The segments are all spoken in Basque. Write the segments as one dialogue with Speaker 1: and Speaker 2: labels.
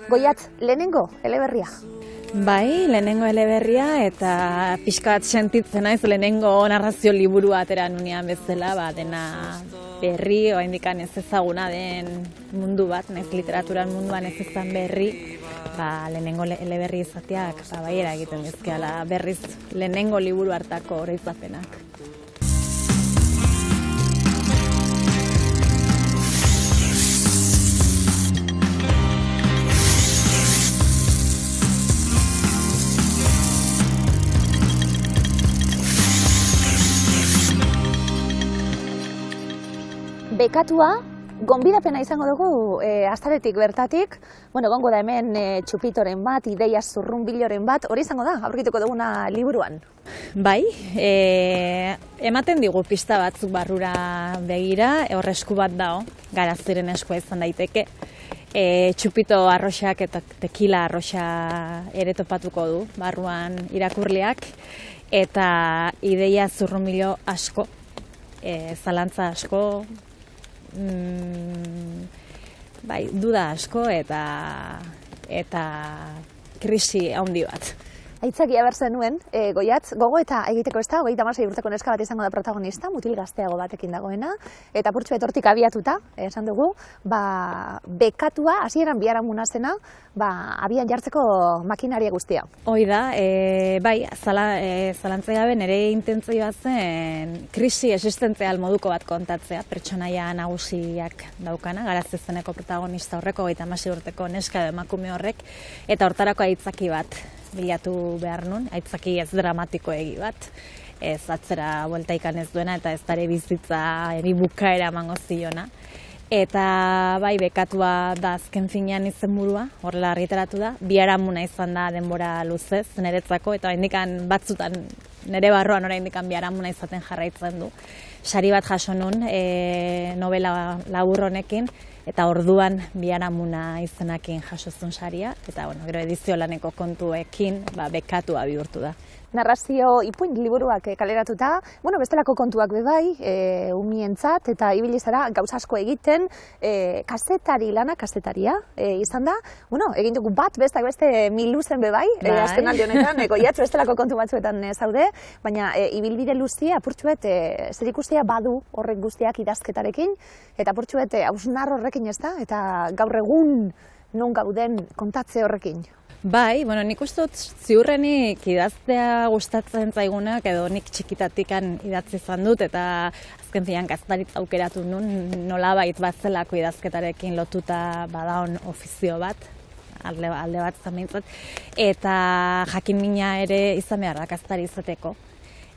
Speaker 1: Goiatz, lehenengo eleberria.
Speaker 2: Bai, lehenengo eleberria eta pixka bat sentitzen naiz lehenengo narrazio liburu atera nunean bezala, dena berri, oraindikan ez ezaguna den mundu bat, naiz literaturan munduan ez ezan berri, lehenengo eleberri izateak baiera egiten dizkiala berriz lehenengo liburu hartako oroitzapenak.
Speaker 1: Bekatua, gonbidapena izango dugu astaretik bertatik. Gongo da hemen txupitoren bat, ideia zurrunbiloren bat, hori izango da, aurkituko duguna liburuan.
Speaker 2: Bai, ematen digu pista batzuk barrura begira, horresku bat dao, Garaziren eskua izan daiteke. Txupito arroxak eta tekila arroxa ere topatuko du, barruan irakurleak, eta ideia zurrunbilo asko, zalantza asko, duda asko eta krisi handi bat.
Speaker 1: Aitzakia berzen nuen, Goiatz, gogo eta egiteko ez da, 36 urteko neska bat izango da protagonista, mutil gazteago batekin dagoena, eta purtsu etortik abiatuta, esan dugu, bekatua, hasieran biharamuna zena, abian jartzeko makinaria guztia.
Speaker 2: Hoi da, zalantzai gabe nire intentzioa zen krisi existentzial moduko bat kontatzea, pertsonaia nagusiak daukana, Garazizeneko protagonista horreko, 36 urteko neska emakume horrek, eta hortarako aitzaki bat bilatu behar nun, aitzaki ez dramatiko egi bat, ez atzera bueltaikan ez duena eta ez dare bizitza bukaera emango ziona. Eta bekatua da azken finean izenburua, horrela argitaratu da, biharamuna izan da denbora luzez niretzako, eta oraindikan batzutan nire barruan oraindikan biharamuna izaten jarraitzen du. Sari bat jaso nun novela labur honekin, eta orduan biharamuna izenakin jasozun saria, eta gero edizio laneko kontuekin bekatua bihurtu da.
Speaker 1: Narrazio ipuin liburuak kaleratuta, bestelako kontuak bebai, umientzat, eta ibili zara gauza asko egiten, kazetari lana, kazetaria izan da, egin dugu bat, bestak beste miluzen bebai, azken aldi honetan, Goiatz bestelako kontu batzuetan zaude, baina ibilbide luzia, apurtxuet, zer ikustea badu horrek guztiak idazketarekin, eta apurtxuet, hausnar horrekin ez da, eta gaur egun non gauden kontatze horrekin.
Speaker 2: Bai, nik uste dut ziurrenik idaztea gustatzen zaigunak edo nik txikitatikan idatzi izan dut eta azken finean gaztaritza aukeratu nun nolabait bat zelako idazketarekin lotuta badaon ofizio bat, alde bat zamentzat, eta jakin mina ere izan behar da kazetari izateko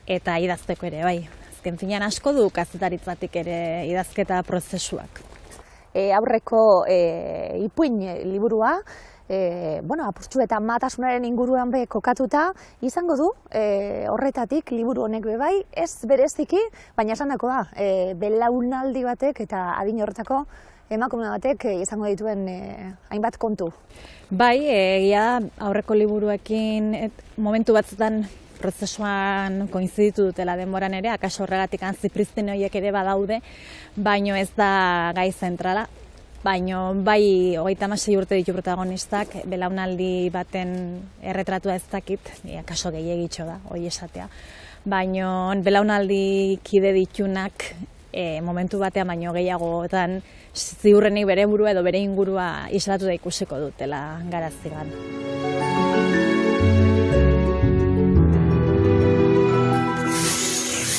Speaker 2: eta idazteko ere, bai. Azken finean asko du kazetaritzatik ere idazketa prozesuak.
Speaker 1: Aurreko ipuin liburua, apurtxu eta matasunaren inguruan kokatuta izango du, horretatik liburu honek bebai, ez bereziki, baina esan dako da, belaunaldi batek eta adin horretako emakume batek izango dituen hainbat kontu.
Speaker 2: Bai, egia aurreko liburuekin momentu batzutan prozesuan koinziditu dutela denboran ere, akaso horregatik Zipriztin horiek ere badaude, baino ez da gai zentrala. Baina bai 36 urte ditu protagonistak, belaunaldi baten erretratua ez dakit, akaso gehiagitxo da, hori esatea. Baina belaunaldi kide ditunak momentu batean baino gehiagotan ziurrenik bere burua edo bere ingurua islatu da ikusiko dutela Garazigan.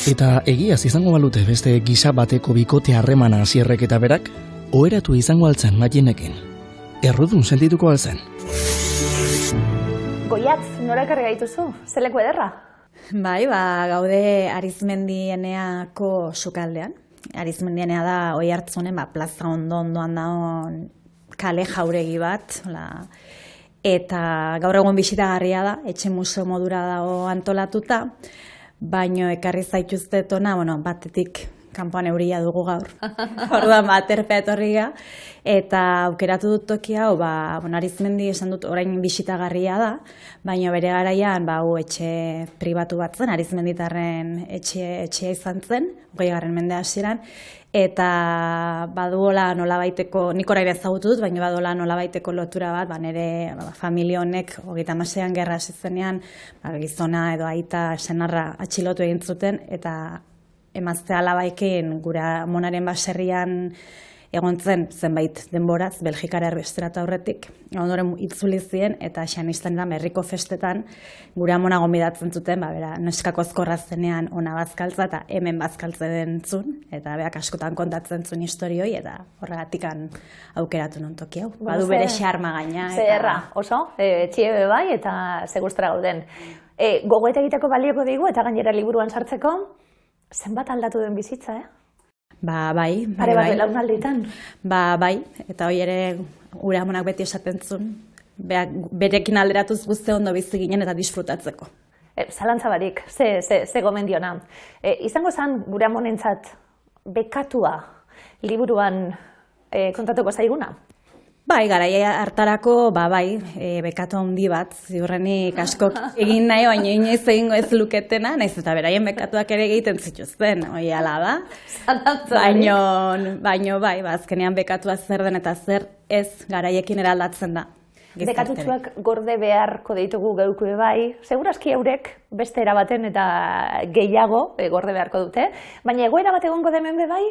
Speaker 3: Eta egiaz izango balute beste gisa bateko bikote harremana Asierrek eta berak, oheratu izango altzen Mailenekin. Errudun sentituko altzen.
Speaker 1: Goiatz, nora ekarri gaituzu? Zeleko ederra?
Speaker 2: Bai, gaude Arizmendieneako sukaldean. Arizmendienea da Oiartzunen plaza ondoan dagoen kale jauregi bat. Eta gaur egun bisitagarria da, etxe museo modura dago antolatuta. Baino ekarri zaituztet ona, batetik kanpoan euria dugu gaur. Orduan aterpea etorria eta aukeratu dut toki hau, Arizmendi esan dut orain bisitagarria da, baina bere garaian etxe pribatu bat zen, Arizmenditarren etxea izan zen, 20. mende hasieran, eta baduola nolabaiteko, nik orain ezagutu dut, baina baduola nolabaiteko lotura bat, nire familia honek 36an gerra hasi zenean, gizona edo aita senarra atxilotu egin zuten, eta emazte alabaikin gura amonaren baserrian egon zen zenbait denboraz, Belgikara erbesteratu aurretik, ondoren itzuli ziren, eta xean izan da herriko festetan gure amona gonbidatzen zuten, neskako azkorra zenean ona bazkaltza, eta hemen bazkaltze dentzun, eta beak askotan kontatzen zuen historioi, eta horregatikan aukeratu non toki hau. Badu bere xarma gaina.
Speaker 1: Zerra, oso, txie bai, eta segustra gauden. Gogoeta egiteko balioko digu, eta gainera liburuan sartzeko, zenbat aldatu den bizitza,
Speaker 2: Bai.
Speaker 1: Pare bat belaunalditan.
Speaker 2: Bai, eta hori ere gure amonak beti esaten zuen, berekin alderatuz guzti ondo bizi ginen eta disfrutatzeko.
Speaker 1: Zalantza barik, ze gomendiona. Izango zen gure amonentzat bekatua liburuan kontatuko zaiguna?
Speaker 2: Bai, garaia hartarako, bekatu handi bat, ziurrenik askok egin nahi, baina inoiz egingo ez luketena, nahiz eta beraien bekatuak ere egiten zituzten, hori ala da. Baina bai, azkenean bekatua zer den eta zer ez garaiekin eraldatzen da.
Speaker 1: Bekatutsuak gorde beharko ditugu geuku bai, segurazki eurek beste erabaten eta gehiago gorde beharko dute, baina egoera bat egongo demen bai,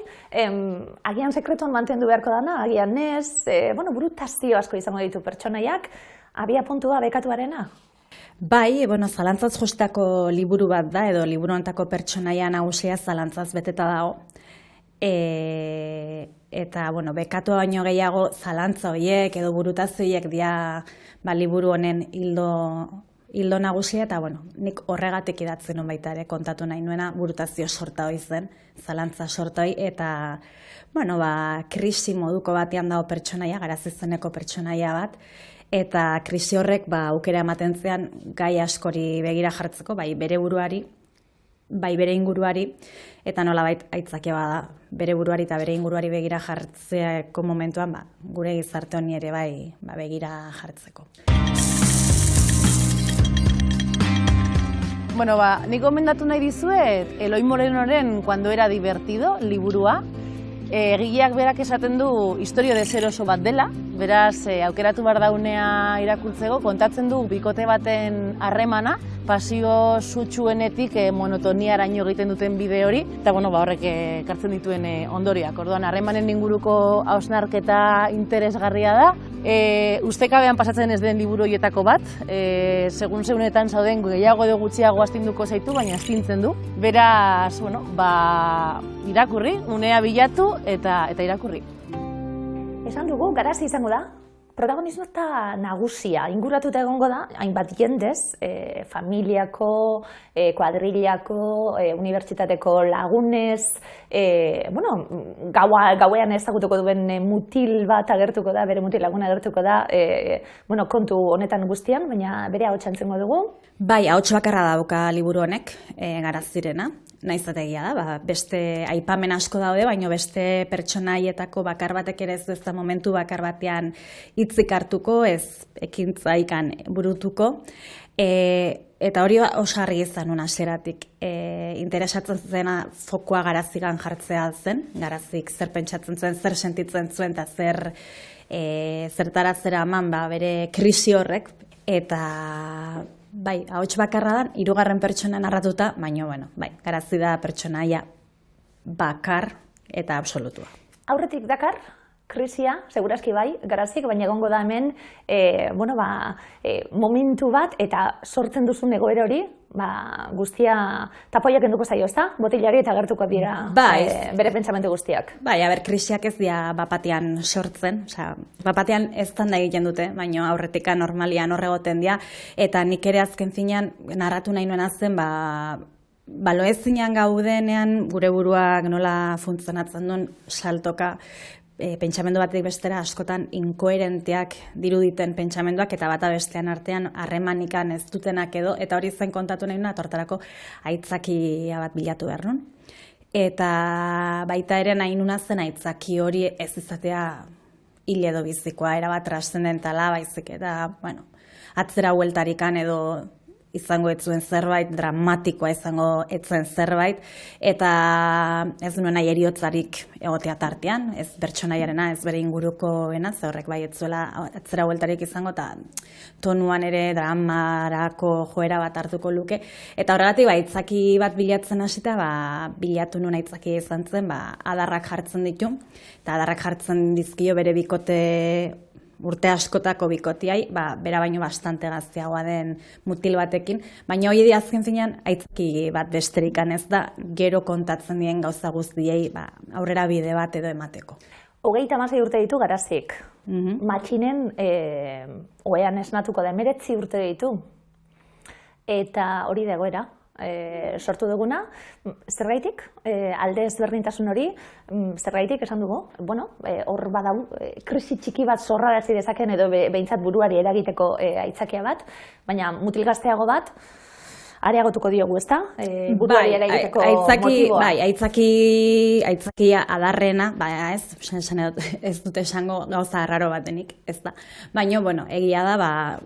Speaker 1: agian sekretuan mantendu beharko dana, agian ez, burutazio asko izango ditu pertsonaiak, abia puntua bekatuarena?
Speaker 2: Bai, zalantzaz jostako liburu bat da, edo liburu hontako pertsonaia nagusia zalantzaz beteta dago. Eta, bekatu baino gehiago zalantza horiek edo burutazio horiek dia liburu honen hildo nagusia, eta nik horregatik idatzen nuen baita ere kontatu nahi nuena burutazio sorta hori zen, zalantza sorta hori, eta krisi moduko batean dago pertsonaia, garazizeneko pertsonaia bat, eta krisi horrek aukera ematen zean gai askori begira jartzeko, bai bere buruari, bai bere inguruari, eta nolabait aitzakia bada bere buruari eta bere inguruari begira jartzeako momentuan gure gizarte honi ere bai begira jartzeko.
Speaker 4: Nik gomendatu nahi dizuet Eloi Morenoren Cuando era divertido liburua. Egileak berak esaten du istorio deseroso bat dela, beraz aukeratu behar daunea irakurtzeko, kontatzen du bikote baten harremana, pasio sutsuenetik monotoniaraino egiten duten bide hori, eta horrek ekartzen dituen ondoriak. Orduan, harremanen inguruko hausnarketa interesgarria da. Ustekabean pasatzen ez den liburu horietako bat, segun zeunetan zauden gehiago edo gutxiago astinduko zaitu, baina astintzen du. Beraz, irakurri, unea bilatu eta irakurri.
Speaker 1: Esan dugu, garazi izango da, protagonismo eta nagusia, inguratuta egongo da, hainbat jendez, familiako, kuadrillako, unibertsitateko lagunez, gauean ezagutuko duen mutil bat agertuko da, bere mutil laguna agertuko da, kontu honetan guztian, baina bere ahotsa entzengo dugu.
Speaker 2: Bai, ahots bakarra dauka liburu honek, Garazirena. Naiz eta egia da, beste aipamen asko daude, baina beste pertsonaietako bakar batek ere ez da momentu bakar batean hitzik hartuko, ez ekintzaikan burutuko. Eta hori oso argi izan nuen hasieratik. Interesatzen zena fokua Garazigan jartzea zen, Garazik zer pentsatzen zuen, zer sentitzen zuen, eta zertara zera eman bere krisi horrek, eta bai, ahots bakarra da, 3. pertsona narratuta, baina, Garazi da pertsonaia bakar eta absolutua.
Speaker 1: Aurretik dakar, krisia, segurazki bai, Garazik, baina egongo da hemen, momentu bat eta sortzen duzun egoera hori, guztia tapoiak enduko zaio, ezta? Botilari eta gertuko dira bere pentsamendu guztiak.
Speaker 2: Bai, krisiak ez dira bapatean sortzen, bapatean ez da egiten dute, baina aurretika normalian horregoten dira, eta nik ere azken finean narratu nahi nuena zen, baloezinean gaudenean gure buruak nola funtzionatzen duen saltoka, pentsamendu batetik bestera askotan inkoherenteak diruditen pentsamenduak eta bata bestean artean harremanikan ez dutenak edo, eta hori zen kontatu nahi nuna, tortarako aitzakia bat bilatu behar nun. eta baita ere nahi nuna zen aitzaki hori ez izatea hil edo bizikoa, erabat trascendentala, baizik eta, bueno, atzera hueltarikan edo izango etzuen zerbait, dramatikoa izango etzen zerbait, eta ez nuen nahi eriotzarik egotea tartean, ez pertsonaiarena, ez bere ingurukoena, ze horrek bai etzuela atzera hueltarik izango, eta tonuan ere dramarako joera bat hartuko luke, eta horregatik aitzaki bat bilatzen hasita, bilatu nuen aitzaki izan zen, adarrak jartzen ditu, eta adarrak jartzen dizkio bere bikote urte askotako bikotiai, bera baino bastante gazteagoa den mutil batekin, baina hori azken finean aitzaki bat besterikan ez da, gero kontatzen dien gauza guztiei aurrera bide bat edo emateko.
Speaker 1: 36 urte ditu Garazik. Matxinen oean esnatuko da 19 urte ditu. Eta hori da egoera. Sortu duguna, zergaitik, alde ezberdintasun hori, zergaitik esan dugu, hor badau, krisi txiki bat zorrarazi dezaken edo behintzat buruari eragiteko aitzakia bat, baina mutil gazteago bat, areagotuko diogu, ezta? Buruari eragiteko motiboa.
Speaker 2: Bai, aitzaki adarrena, ez dute esango gauza arraro batenik, ez da. Baina, egia da,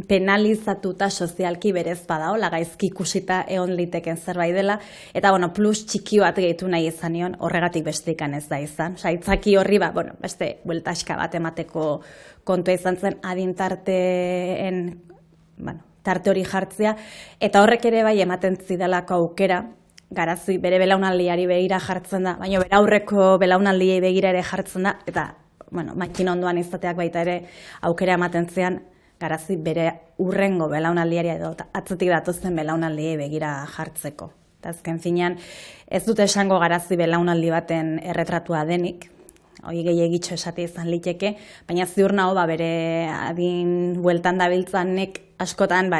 Speaker 2: penalizatuta sozialki berez badao, gaizki ikusita egon liteken zerbait dela, eta plus txiki bat gehitu nahi izan nion, horregatik bestekan ez da izan. Aitzaki horri, beste bueltaska bat emateko kontua izan zen adintarteen, tarte hori jartzea, eta horrek ere bai ematen zidalako aukera, Garazi bere belaunaldiari begira jartzen da, baina bere aurreko belaunaldiei begira ere jartzen da, eta, makina ondoan izateak baita ere aukera ematen zean, Garazi bere urrengo belaunaldiari edo atzetik datozen belaunaldiei begira jartzeko. Eta azken finean, ez dute esango Garazi belaunaldi baten erretratua denik, hori gehiagitxo esate izan liteke, baina ziur nago bere adin bueltan dabiltzanek askotan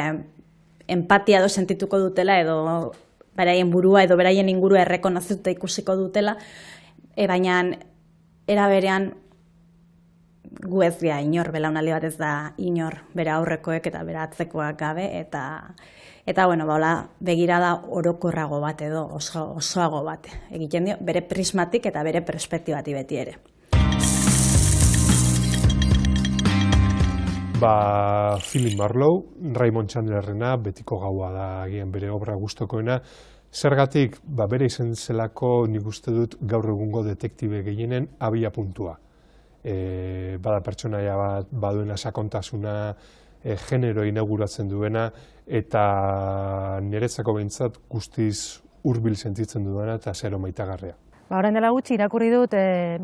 Speaker 2: empatia edo sentituko dutela edo beraien burua edo beraien ingurua errekonozituta ikusiko dutela, baina era berean gu ez gea inor, belaunaldi bat ez da inor bere aurrekoek eta bere atzekoak gabe, eta begirada orokorrago bat edo osoago bat egiten dio, bere prismatik eta bere perspektibati beti ere.
Speaker 5: Philip Marlowe, Raymond Chandlerrena, betiko gaua da agian bere obra gustokoena, zergatik bere izen zelako nik uste dut gaur egungo detektibe gehienen abia puntua. Bada pertsonaia bat baduena sakontasuna, genero inauguratzen duena, eta niretzako behintzat guztiz hurbil sentitzen duena eta zero maitagarria.
Speaker 6: Orain dela gutxi irakurri dut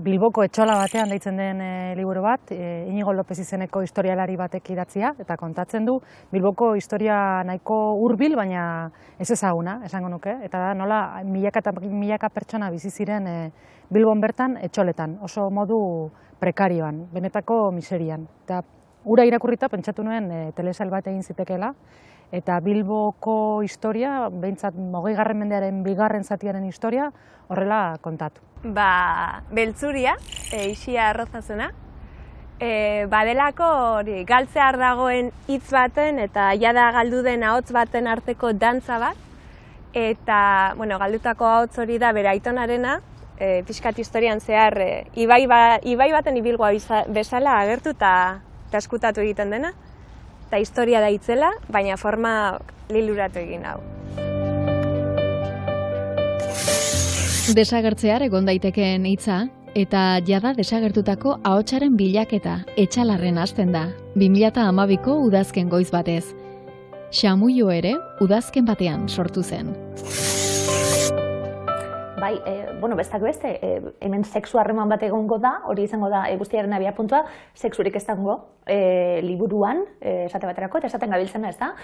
Speaker 6: Bilboko etxola batean deitzen den liburu bat, Inigo Lopez izeneko historialari batek idatzia, eta kontatzen du Bilboko historia nahiko hurbil, baina ez ezaguna, esango nuke, eta da nola milaka eta milaka pertsona bizi ziren Bilbon bertan etxoletan, oso modu prekarioan, benetako miserian. Eta ura irakurrita pentsatu nuen telesail bat egin zitekeela, eta Bilboko historia, behintzat 20. mendearen 2. zatiaren historia, horrela kontatu.
Speaker 7: Beltzuria, Ixia Arrozazena, badelako galtzear dagoen hitz baten eta jada galdu den ahots baten arteko dantza bat, eta galdutako ahots hori da bere aitonarena, pixkat historian zehar ibai baten ibilgoa bezala agertu eta eskutatu egiten dena, eta historia da itzela, baina forma liluratu egin hau.
Speaker 8: Desagertzear egon daitekeen hitza, eta jada desagertutako ahotsaren bilaketa etxalarren hasten da, 2012ko udazken goiz batez. Xamuio ere udazken batean sortu zen.
Speaker 1: Bestak beste, hemen sexu harreman bat egongo da, hori izango da guztiaren abiapuntua, sexurik ez dago liburuan, esate baterako, eta esaten gabiltzena, ez da?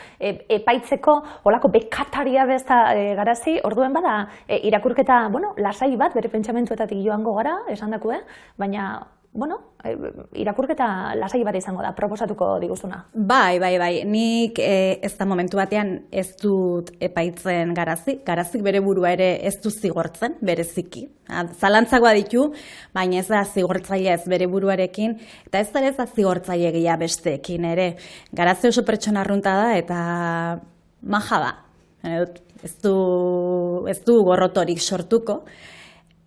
Speaker 1: Epaitzeko olako bekataria bezta Garazi, orduen bada irakurketa, lasai bat, bere pentsamentuetatik joango gara, esan daku, baina, irakurketa lasai bat izango da, proposatuko diguzuna.
Speaker 2: Bai, nik ez da momentu batean ez dut epaitzen Garazik bere burua ere ez du zigortzen, bereziki. Zalantzagoa ditu, baina ez da zigortzailea ez bere buruarekin, eta ez da zigortzailegia besteekin ere. Garazi oso pertsona arrunta da eta maja da. ez du gorrotorik sortuko,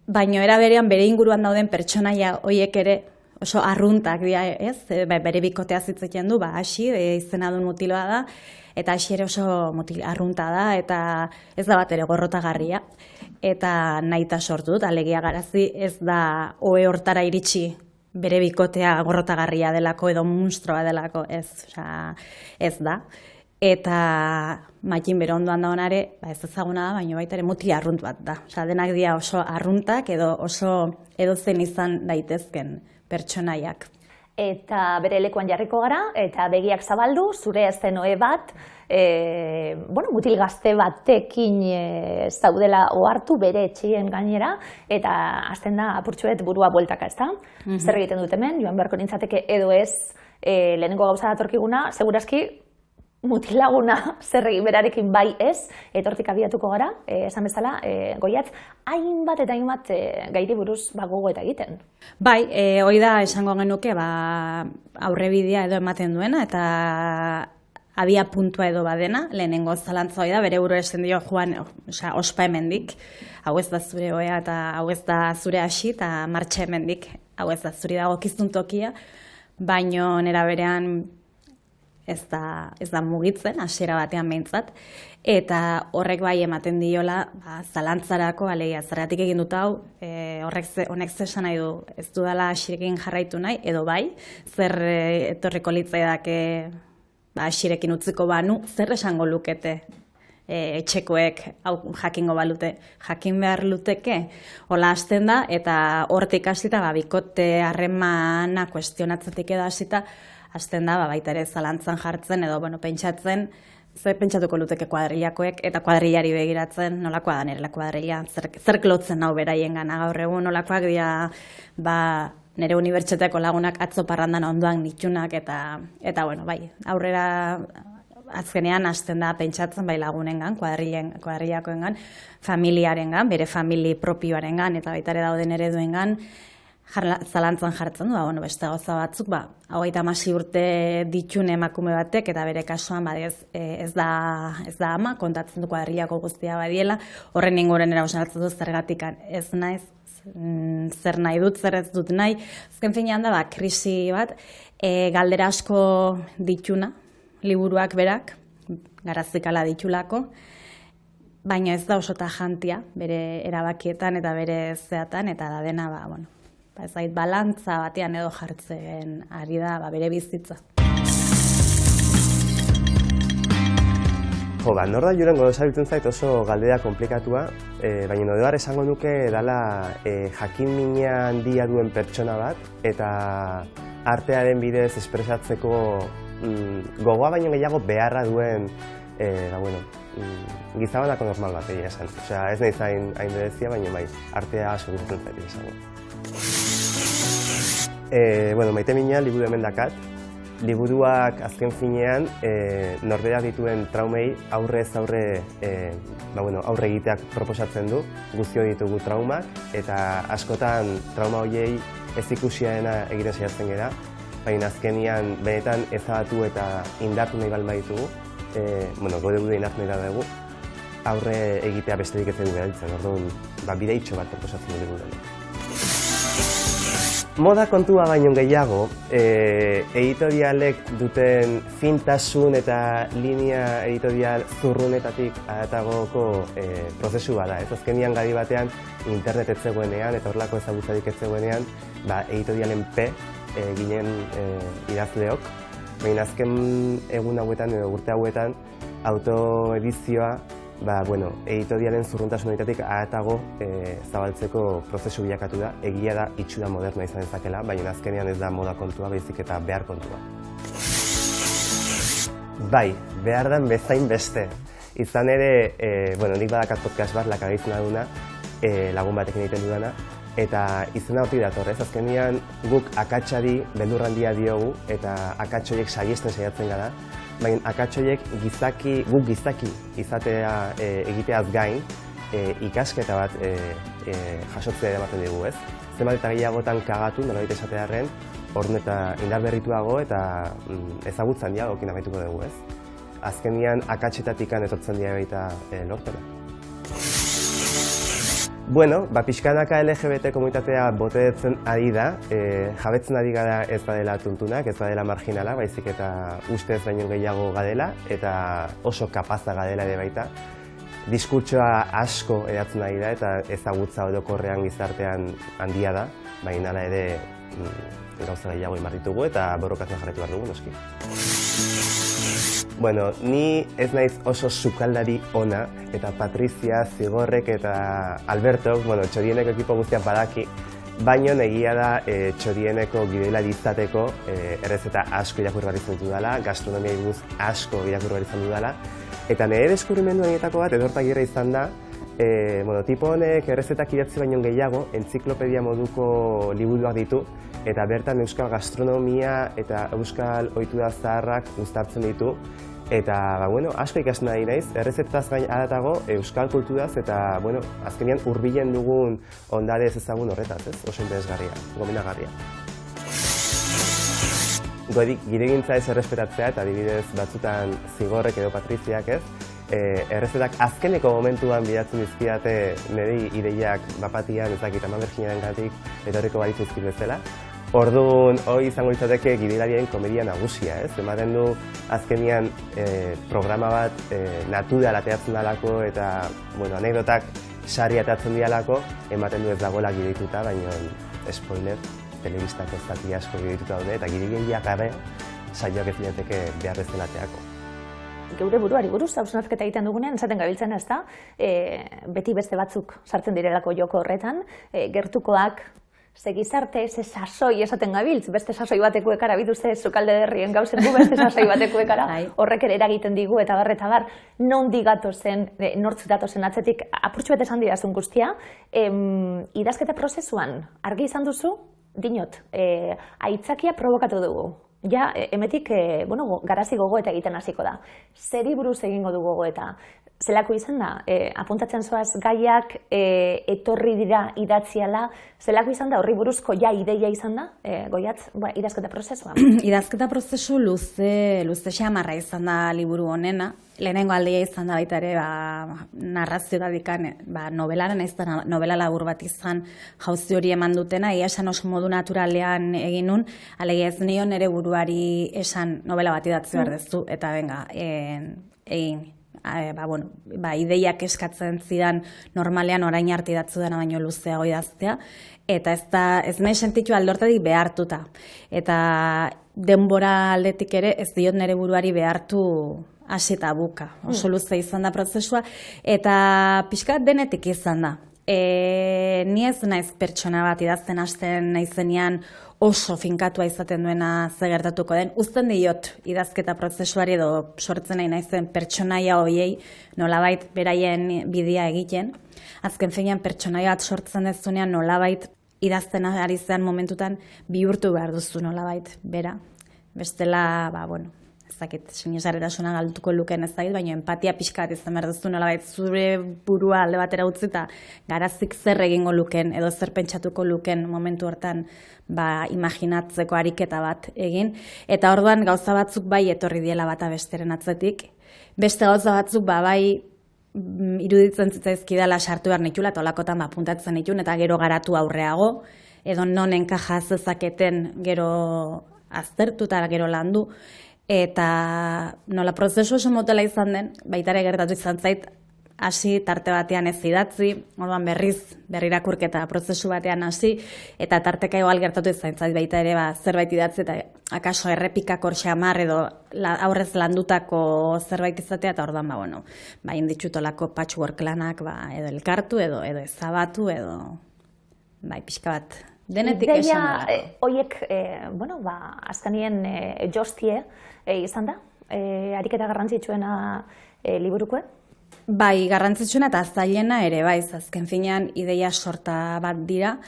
Speaker 2: baina era berean bere inguruan dauden pertsonaia horiek ere oso arruntak dira, ez? Bere bikotea zitzetzen du, hasi, izena duen mutiloa da, eta hasi ere oso arrunta da, eta ez da bat ere gorrotagarria. Eta nahita sortu dut, alegia Garazi ez da ohe hortara iritsi bere bikotea gorrotagarria delako edo munstroa delako, ez da. Eta Makin bere ondoan da honare, ez ezaguna da, baina baita ere mutil arrunt bat da. Denak dira oso arruntak edo oso edozen izan daitezken pertsonaiak.
Speaker 1: Eta bere lekuan jarriko gara, eta begiak zabaldu, zure eszenoe bat, mutil gazte batekin zaudela ohartu bere etxien gainera, eta hasten da apurtxoet burua bueltaka, ez da? Zer egiten dut hemen, joan beharko nintzateke edo ez lehenengo gauza datorkiguna, segurazki mutilaguna zer egin berarekin bai ez, etortik abiatuko gara, esan bezala, Goiatz, hainbat eta hainbat gairi buruz gogo eta egiten.
Speaker 2: Bai, hori da esango genuke aurrebidea edo ematen duena, eta abia puntua edo badena, lehenengo zalantza hori da, bere buru esan dio joan ospa hemendik, hau ez da zure oea eta hau ez da zure hasi, eta martxa hemendik, hau ez da zuri dago kiztun tokia, baino nera berean ez da mugitzen, hasiera batean behintzat, eta horrek bai ematen diola zalantzarako, alegia, zergatik egin dut hau, honek zesan nahi du, ez dudala hasirekin jarraitu nahi, edo bai, zer etorriko litzaidake hasirekin utziko banu, zer esango lukete etxekoek jakingo balute, jakin behar luteke, hola hasten da, eta hortik hasita bikote harremana kuestionatzetik edo hasita, hasten da, baita ere zalantzan jartzen edo, pentsatzen, ze pentsatuko luteke kuadrillakoek eta kuadrillari begiratzen, nolakoa da nire kuadrilla, zer klotzen hau beraien gana gaur egun, nolakoak dira, nire unibertsitateko lagunak atzo parrandan ondoan nitunak, eta aurrera azkenean hasten da pentsatzen bai lagunengan, kuadrillakoengan, familiarengan, bere famili propioarengan, eta baita ere dauden ereduengan, zalantzan jartzen du, beste gauza batzuk, 36 urte ditun emakume batek, eta bere kasuan ez da ama, kontatzen du kuadrillako guztia badiela, horren inguren erauzartzen du zergatikan ez naiz, zer nahi dut, zer ez dut nahi. Azken finean da, krisi bat, galdera asko dituna, liburuak berak, Garazikala ditulako, baina ez da oso tajantia, bere erabakietan eta bere zeatan, eta da dena, ez zait balantza batean edo jartzen ari da bere bizitza.
Speaker 9: Nor da juren godosa biltzen zait oso galdera komplikatua, baina nodebar esango nuke dala jakin mina handia duen pertsona bat, eta artearen bidez espresatzeko gogoa baino gehiago beharra duen gizabanako normal bat egia esan. Ez nahi zain hain berezia, baina artea aso gustatzen zait esango. Maite mina liburu hemen dakat. Liburuak azken finean norberak dituen traumei aurrez aurre egiteak proposatzen du. Guztio ditugu traumak, eta askotan trauma horiei ez ikusiarena egiten saiatzen gara, baina azkenian benetan ezabatu eta indartu nahi balma ditugu, gode gude indartu nahi dugu, aurre egitea besterik ez dugu erabiltzen, orduan bideitxo bat proposatzen du liburuan. Moda kontua baino gehiago, editorialek duten fintasun eta linea editorial zurrunetatik adatagoko prozesu bada. Ez azkenian gari batean internet ez zegoenean eta horrelako ezagutzarik ez zegoenean, editorialen P ginen idazleok. Baina azken egun hauetan edo urte hauetan autoedizioa editorialen zurruntasunetatik ahatago zabaltzeko prozesu bilakatu da, egia da itxura moderna izan dezakela, baina azkenean ez da moda kontua, baizik eta behar kontua. Bai, behar den bezain beste. Izan ere, nik badakat podcast bat, Lakagaizuna duna, lagun batekin egiten dudana, eta izena hortik dator, ez azkenean guk akatsari beldur handia diogu, eta akatsoiek saihesten saiatzen gara, baina akatsoiek guk gizaki izatea egiteaz gain, ikasketa bat jasotzea ematen dugu, ez? Zenbat eta gehiagotan kagatu, nolabait esatearren, orduan eta indar berrituago eta ezagutzen diagokin amaituko dugu, ez? azkenian akatsetatik etortzen dira baita lorpena. Bueno, pixkanaka LGBT komunitatea botetzen ari da, jabetzen ari gara ez badela tuntunak, ez badela marginala, baizik eta ustez baino gehiago gadela, eta oso kapaza gadela ere baita. Diskurtsoa asko edatzen ari da, eta ezagutza orokorrean gizartean handia da, baina hala ere gauza gehiago imar ditugu eta borrokatzen jarraitu behar dugu, noski. Bueno, ni ez naiz oso sukaldari ona, eta Patrizia, Zigorrek eta Albertok, Txorieneko ekipo guztiak badaki, baina egia da Txorieneko gidoilari izateko errezeta asko irakurri behar izan dudala, gastronomia buruz asko irakurri behar izan dudala, eta nire deskubrimendu horietako bat edortagirra izan da, tipo honek errezetak idatzi baino gehiago, entziklopedia moduko liburuak ditu, eta bertan euskal gastronomia eta euskal ohitura zaharrak uztartzen ditu. Eta, asko ikasten ari naiz, errezetaz gain adatago euskal kulturaz eta, azkenean hurbilen dugun ondare ez ezagun horretaz, ez? Oso interesgarria, gomendagarria. Giregintza ez errespetatzea eta adibidez batzutan Zigorrek edo Patriziak, ez? Errezetak azkeneko momentuan bidatzen dizkidate niri ideiak bapatian ezakit ama berginengatik etorriko balitz izkil bezala. Orduan, hori izango izateke gidoilarien komedia nagusia, ez? Ematen du azkenian programa bat natural ateratzen dalako eta, anekdotak sari ateratzen dialako, ematen du ez dagoela gidoituta, baina spoiler, telebistako zati asko gidoituta daude eta gidoileak gabe saioak ez lirateke behar bezalateako.
Speaker 1: Geure buruari buruz, hausnarketa egiten dugunean, esaten gabiltzen ez da, beti beste batzuk sartzen direlako joko horretan, gertukoak, ze gizarte, ze sasoi esaten gabiltz, beste sasoi bateko ekara, bituzte zukalde derrien gauzen du beste sasoi bateko ekara, horrek ere eragiten digu eta bar, nondik gatozen, nortz datozen atzetik, apurtxu bat esan didazun guztia, idazketa prozesuan, argi izan duzu, dinot, aitzakia provokatu dugu. Ja, emetik, garazi gogoeta egiten hasiko da. Zeri buruz egingo du gogoeta? Zelako izan da, apuntatzen zoaz gaiak etorri dira idatziala, zelako izan da, horri buruzko ideia izan da, Goiatz, idazketa prozesua?
Speaker 2: Idazketa prozesu luze xamarra izan da liburu honena. Lehenengo aldeia izan da baita ere, narrazio dadikan, novelaren ez da novela labur bat izan jauzi hori eman dutena, ia esan oso modu naturalean egin nun, alegia ez nion ere buruari esan novela bat idatzi behar dezu, eta benga, egin. Ideiak eskatzen zidan normalean orain arte idatzu dena baino luzeago idaztea, eta ez nahi sentitu aldortatik behartuta. Eta denbora aldetik ere ez diot nire buruari behartu hasi eta buka. Oso luze izan da prozesua, eta pixkat denetik izan da. Ni ez naiz pertsona bat idazten hasten naizenean oso finkatua izaten duena ze gertatuko den. Uzten diot idazketa prozesuari edo sortzen nahi naizen pertsonaia horiei nolabait beraien bidea egiten. Azken finean pertsonaia bat sortzen dezunean nolabait idazten ari zean momentutan bihurtu behar duzu nolabait bera. Bestela, ezakit, sinesgarritasuna galduko lukeen ezagit, baina empatia pixka bat izan behar duzu nolabait zure burua alde batera utzi eta garazik zer egingo lukeen edo zer pentsatuko lukeen momentu hortan imaginatzeko ariketa bat egin. Eta orduan gauza batzuk bai etorri diela bata besteren atzetik. Beste gauza batzuk bai iruditzen zitzaizkidala sartu behar nitula eta olakotan apuntatzen nituen eta gero garatu aurreago edo non enkaja zezaketen gero aztertu eta gero landu. Eta nola prozesu oso motela izan den, baitare gertatu izan zait, hasi tarte batean ez idatzi, orduan berrirakurketa prozesu batean hasi, eta tarteka igual gertatu izan zait baita ere zerbait idatzi, eta akaso errepikak hor xamar edo aurrez landutako zerbait izatea, eta orduan inditxutolako patchwork lanak edo elkartu, edo ezabatu, edo pixka bat denetik esan da.
Speaker 1: Oiek, azkanien jostie izan da, ariketa garrantzitsuena liburukoen?
Speaker 2: Bai, garrantzitsuena eta zailena ere, azken finean ideia sorta bat dira,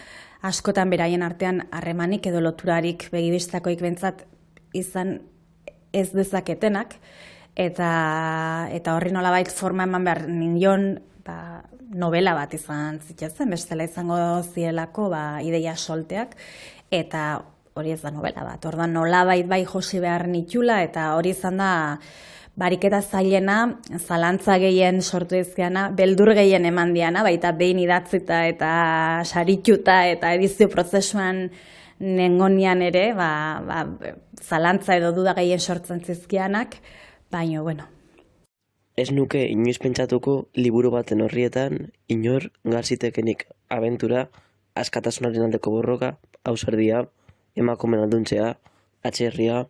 Speaker 2: askotan beraien artean harremanik edo loturarik begibistakoik bentsat izan ez dezaketenak, eta horri nolabait forma eman behar nion novela bat izan zitzazen, bestela izango zielako ideia solteak, eta hori ez da novela bat. Orduan nolabait bai josi behar nitula, eta hori izan da bariketa zailena, zalantza gehien sortu izkiana, beldur gehien eman diana, baita behin idatzita eta sarituta eta edizio prozesuan nengonian ere, zalantza edo duda gehien sortzen zizkianak, baina, bueno.
Speaker 10: Ez nuke inoiz pentsatuko liburu baten horrietan, inor garzitekenik abentura, askatasunaren aldeko borroka, ausardia, emakumeen alduntzea, atzerria.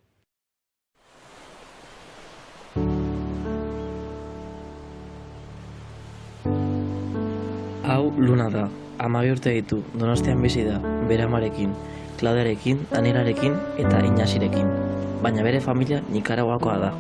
Speaker 10: Hau Luna da, 12 urte ditu, Donostian bizi da, bere amarekin, Klaudiarekin, Danielarekin eta Inazirekin, baina bere familia Nikaraguakoa da.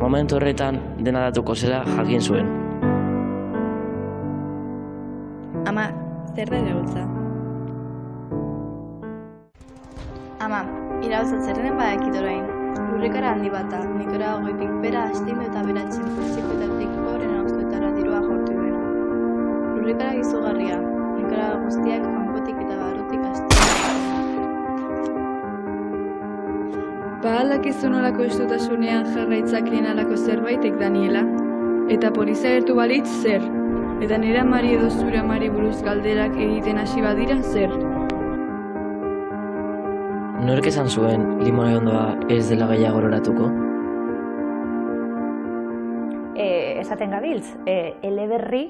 Speaker 10: Momentu horretan dena datuko zela jakin zuen.
Speaker 11: Ama, zer da iraultza? Ama, iraultza zerren badakit orain. Lurrikara handi bata, nikora goitik bera astindu eta beratzen fizikoetatik horren austuetara dirua jortu duena. Lurrikara izugarria, nikora guztiak kanpotik eta barrutik astindu.
Speaker 12: Ba aldakizu nolako estutasunean jarraitzakien alako zerbaitek, Daniela. Eta polizia gertu balitz, zer? Eta nire amari edo zure amari buruz galderak egiten hasi badira, zer?
Speaker 10: Nork esan zuen Limone Hondoa ez dela gehiago ororatuko?
Speaker 1: Esaten gabiltz, eleberri,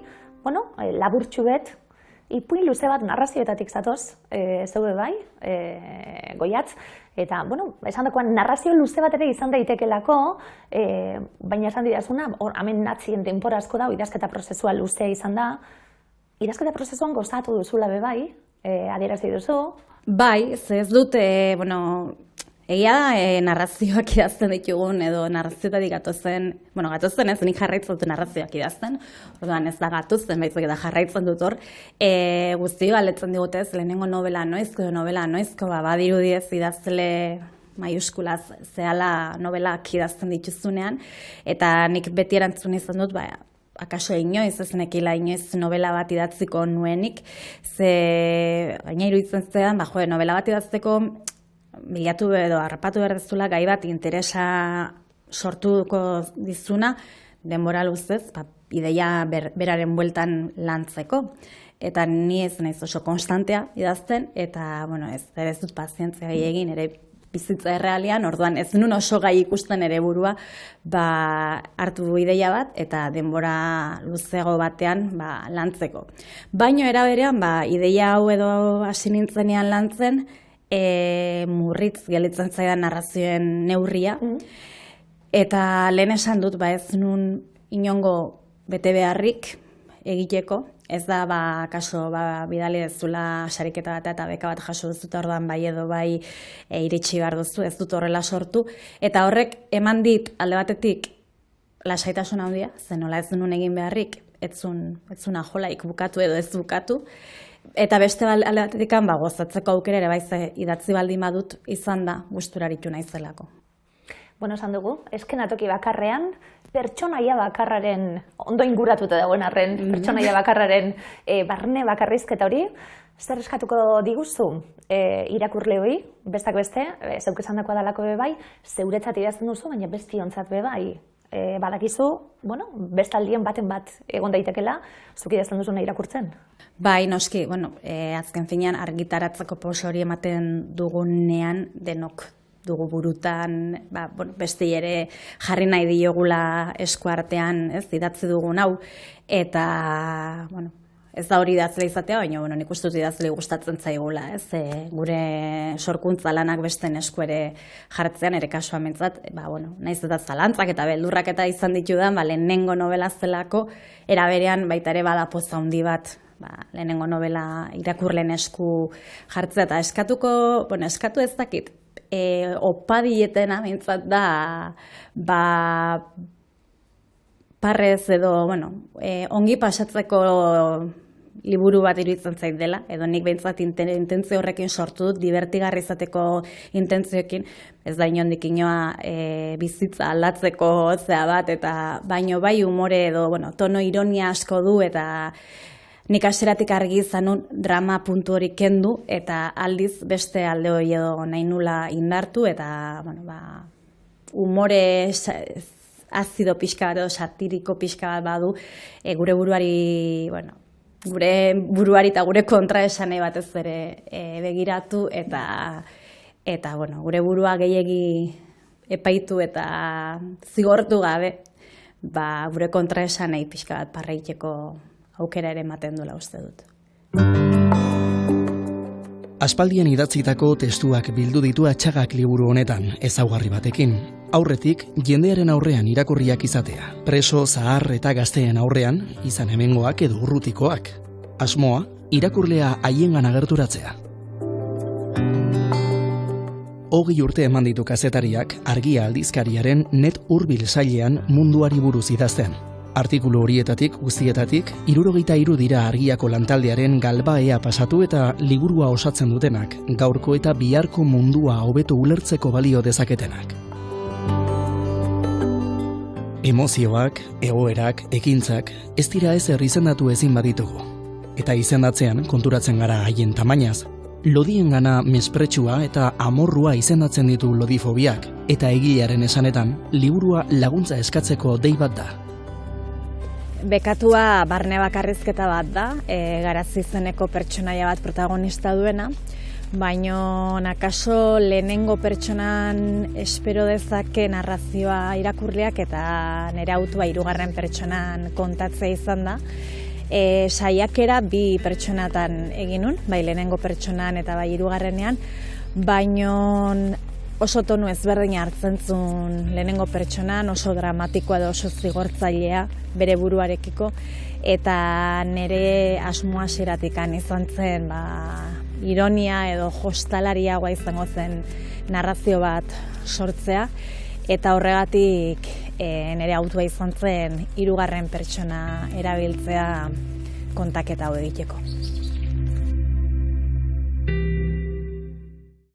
Speaker 1: laburtxu bet, ipuin luze bat narrazioetatik zatoz, zeude bai, Goiatz, eta, esan dakoan narrazio luze bat ere izan daitekelako, baina esan didazuna, hemen natzien denpora asko da, idazketa prozesua luzea izan da, idazketa prozesuan gozatu duzula be bai, adierazi duzu.
Speaker 2: Bai, ez dute, egia da narrazioak idazten ditugun, edo narrazioetatik gatozen ez, nik jarraitzen dut narrazioak idazten, orduan ez da gatozen, baizik eta jarraitzen dut hor. Guzti galetzen digutez, lehenengo novela noizko, badirudiez idazle maiuskulaz zehala novelak idazten dituzunean, eta nik beti erantzun izan dut, akaso inoiz, ez nekila inoiz novela bat idatziko nuenik, ze gaina iruditzen zean, novela bat idazteko bilatu edo harrapatu behar dezula gai bat interesa sortuko dizuna, denbora luzez, ideia beraren bueltan lantzeko. Eta ni ez naiz oso konstantea idazten, eta ez dut pazientzia gehiegin ere bizitza errealian, orduan ez nun oso gai ikusten ere burua hartu ideia bat eta denbora luzeago batean lantzeko. Baina era berean, ideia hau edo hasi nintzenean lantzen, murritz gelitzen zaidan narrazioen neurria, eta lehen esan dut, ez nun inongo bete beharrik egiteko, ez da, kaso, bidali dezula sariketa bat eta beka bat jaso duzut, orduan bai edo bai iritsi behar duzu, ez dut horrela sortu, eta horrek eman dit alde batetik lasaitasun handia, zen nola ez nun egin beharrik, ez zuna jolaik bukatu edo ez bukatu, eta beste alde batetik gozatzeko aukera ere bai idatzi baldin badut izan da gusturaritu naizelako.
Speaker 1: Esan dugu, eskenatoki bakarrean, pertsonaia bakarraren, ondo inguratuta dagoen arren, pertsonaia bakarraren barne bakarrizketa hori, zer eskatuko diguzu irakurleoi, bestak beste, zeuk esan dakoa dalako be bai, zeuretzat idazten duzu, baina bestiontzat be bai. Badakizu, bestaldien baten bat egon daitekela, zuk idazten duzuna irakurtzen?
Speaker 2: Bai, noski, azken finean argitaratzeko pauso hori ematen dugunean denok dugu burutan, beste ere jarri nahi diogula eskuartean, idatzi dugun hau, eta, ez da hori idazle izatea, baina nik uste dut idazle gustatzen zaigula, gure sorkuntza lanak besten esku ere jartzean, ere kasua mentzat, naiz eta zalantzak eta beldurrak eta izan ditudan, lehenengo novela zelako, era berean baita ere bada poza handi bat, lehenengo novela irakurleen esku jartzea, eta eskatu ez dakit, opadietena bintzat da, parrez edo, ongi pasatzeko liburu bat iruditzen zait dela, edo nik behintzat intentzio horrekin sortu dut, divertigarri izateko intentzioekin, ez da inondik inoa bizitza aldatzeko zea bat, eta baino bai umore edo, tono ironia asko du, eta nik hasieratik argi izanun drama puntu hori kendu, eta aldiz beste alde hori edo nahi nula indartu, eta umore azido pixka bat edo satiriko pixka bat badu, gure buruari, gure buruari eta gure kontraesanei batez ere begiratu eta gure burua gehiegi epaitu eta zigortu gabe, gure kontraesanei pixka bat parraiteko aukera ere ematen duela uste dut.
Speaker 3: Aspaldian idatzitako testuak bildu ditu Atxagak liburu honetan, ezaugarri batekin. Aurretik, jendearen aurrean irakurriak izatea. Preso, zahar eta gazteen aurrean, izan hemengoak edo urrutikoak. Asmoa, irakurlea haiengan agerturatzea. 20 urte eman ditu kazetariak Argia aldizkariaren net hurbil sailean munduari buruz idazten. Artikulu horietatik guztietatik 73 dira Argiako lantaldearen galbaea pasatu eta liburua osatzen dutenak, gaurko eta biharko mundua hobeto ulertzeko balio dezaketenak. Emozioak, egoerak, ekintzak, ez dira ezer izendatu ezin baditugu. Eta izendatzean konturatzen gara haien tamainaz, lodiengana mespretsua eta amorrua izendatzen ditu lodifobiak, eta egilearen esanetan, liburua laguntza eskatzeko dei bat da.
Speaker 2: Bekatua barne bakarrizketa bat da, Garazi izeneko pertsonaia bat protagonista duena, baino nakaso lehenengo pertsonan espero dezake narrazioa irakurleak eta nire autua 3. pertsonan kontatzea izan da. Saiakera 2 pertsonatan egin nun, bai lehenengo pertsonan eta bai 3. Baino oso tonu ezberdin hartzen zuen lehenengo pertsonan, oso dramatikoa edo oso zigortzailea bere buruarekiko, eta nire asmoa hasieratik izan zen ironia edo jostalariagoa izango zen narrazio bat sortzea, eta horregatik nire autua izan zen 3. pertsona erabiltzea kontaketa hau egiteko.